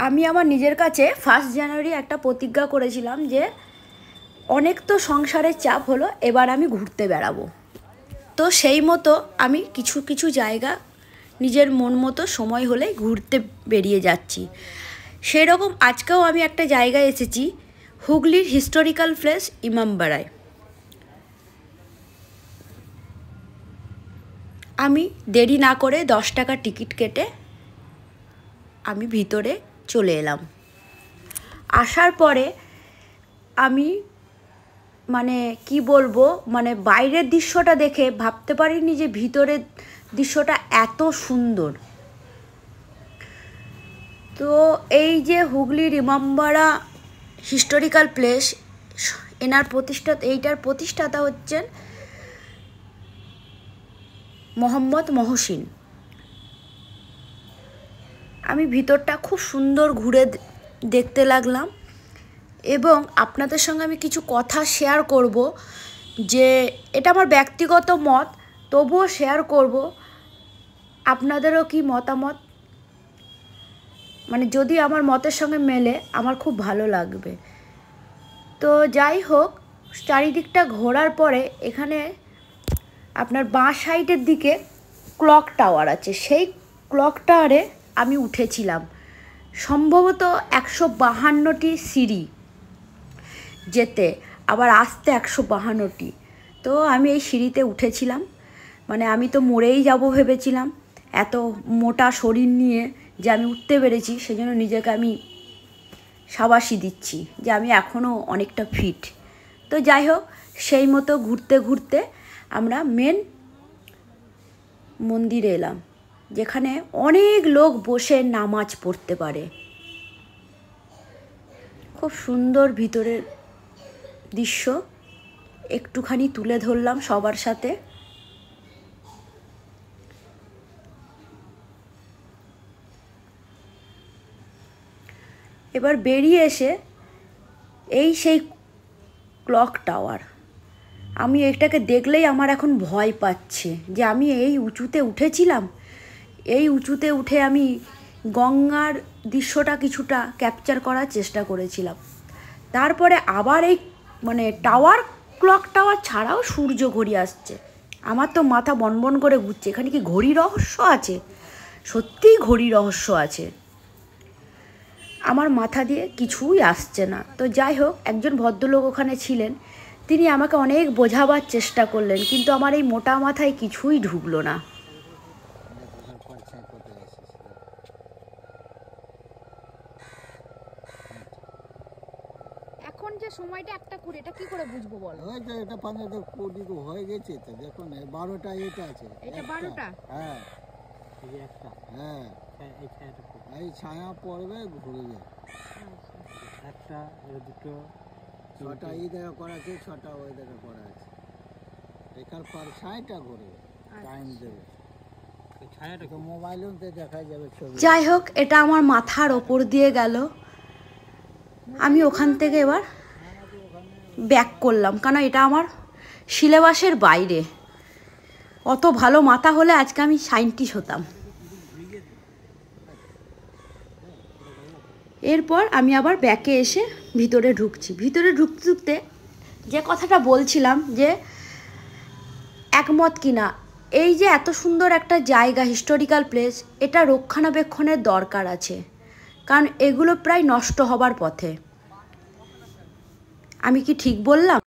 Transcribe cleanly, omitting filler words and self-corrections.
আমি আমার নিজের কাছে 1 জানুয়ারি একটা প্রতিজ্ঞা করেছিলাম যে অনেক তো সংসারের চাপ হলো, এবার আমি ঘুরতে বেড়াবো। তো সেই মতো আমি কিছু কিছু জায়গা নিজের মন মতো সময় হলে ঘুরতে বেরিয়ে যাচ্ছি। সেই রকম আজকেও আমি একটা জায়গায় এসেছি, হুগলির হিস্টোরিক্যাল প্লেস ইমামবাড়ায়। আমি দেরি না করে 10 টাকা টিকিট কেটে আমি ভিতরে চলে এলাম। আসার পরে আমি কি বলবো, বাইরের দৃশ্যটা দেখে ভাবতে পারিনি যে ভিতরের দৃশ্যটা এত সুন্দর। তো এই যে হুগলির ইমামবাড়া হিস্টোরিক্যাল প্লেস, এইটার প্রতিষ্ঠাতা হচ্ছেন মোহাম্মদ মহসিন। আমি ভিতরটা খুব সুন্দর ঘুরে দেখতে লাগলাম এবং আপনাদের সঙ্গে আমি কিছু কথা শেয়ার করব, যে এটা আমার ব্যক্তিগত মত, তবুও শেয়ার করব। আপনাদেরও কি মতামত, যদি আমার মতের সঙ্গে মেলে আমার খুব ভালো লাগবে। তো যাই হোক, চারিদিকটা ঘোরার পরে এখানে আপনার বাঁ সাইডের দিকে ক্লক টাওয়ার আছে। সেই ক্লক টাওয়ারে আমি উঠেছিলাম। সম্ভবত 152টি সিঁড়ি যেতে, আবার আসতে 152টি। তো আমি এই সিঁড়িতে উঠেছিলাম। আমি তো মরেই যাব ভেবেছিলাম, এত মোটা শরীর নিয়ে যে আমি উঠতে পেরেছি, সেজন্য নিজেকে আমি শাবাশি দিচ্ছি যে আমি এখনও অনেকটা ফিট। তো যাই হোক, সেই মতো ঘুরতে ঘুরতে আমরা মেন মন্দিরে এলাম, যেখানে অনেক লোক বসে নামাজ পড়তে পারে। খুব সুন্দর ভিতরের দৃশ্য একটুখানি তুলে ধরলাম সবার সাথে। এবার বেরিয়ে এসে সেই ক্লক টাওয়ার, আমি এটাকে দেখলেই আমার এখন ভয় পাচ্ছে যে আমি এই উঁচুতে উঠেছিলাম। এই উঁচুতে উঠে আমি গঙ্গার দৃশ্যটা কিছুটা ক্যাপচার করার চেষ্টা করেছিলাম। তারপরে আবার এই ক্লক টাওয়ার ছাড়াও সূর্য ঘড়ি আসছে। আমার তো মাথা বনবন করে ঘুরছে, এখানে কি ঘড়ি রহস্য আছে? সত্যিই ঘড়ি রহস্য আছে, আমার মাথা দিয়ে কিছুই আসছে না। তো যাই হোক, একজন ভদ্রলোক ওখানে ছিলেন, তিনি আমাকে অনেক বোঝাবার চেষ্টা করলেন, কিন্তু আমার এই মোটা মাথায় কিছুই ঢুকলো না। এখন যে সময়টা 1:20, এটা কি করে বুঝবো বলো? এটা 15 হয়ে গেছে তো, দেখো না 12টা এটা আছে, এটা 12টা। হ্যাঁ এই যে একটা, হ্যাঁ এই ছায়া পড়বে ঘুরবে। একটা দুটো 6টা এই দেখা করা আছে, 6টা ওই দেখা করা আছে। এখান পর ছায়াটা ঘুরবে, টাইম দেবে, ছায়াটাকে মোবাইলেও দেখা যাবে ছবি। যাই হোক, এটা আমার মাথার ওপর দিয়ে গেল। আমি ওখান থেকে এবার ব্যাক করলাম, কারণ এটা আমার সিলেবাসের বাইরে। অত ভালো মাথা হলে আজকে আমি সায়েন্টিস্ট হতাম। এরপর আমি আবার ব্যাকে এসে ভিতরে ঢুকছি। ভিতরে ঢুকতে ঢুকতে যে কথাটা বলছিলাম, যে একমত কিনা, এই যে এত সুন্দর একটা জায়গা, হিস্টোরিক্যাল প্লেস, এটা রক্ষণাবেক্ষণের দরকার আছে, কারণ এগুলো প্রায় নষ্ট হবার পথে। আমি কি ঠিক বললাম?